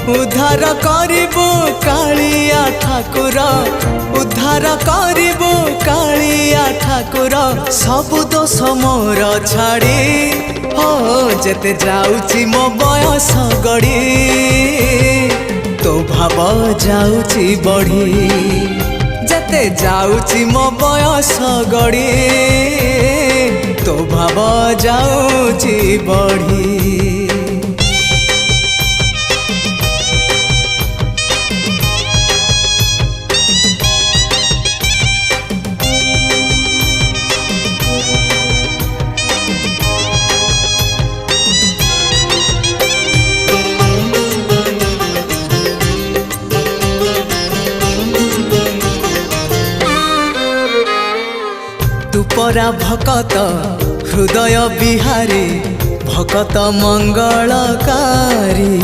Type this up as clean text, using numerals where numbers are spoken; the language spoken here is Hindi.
उद्धार करिबो कालिया ठाकुर उद्धार करिबो कालिया ठाकुर सबु दोष मोर छाड़ी हो जेते जाउची मो बयस गड़ी तो भाव जाउची बढ़ी जेते जाउची मो बयस गड़ी तो भाव जाउची बढ़ी। तू परा भकत हृदय बिहारी भकत मंगलकारी।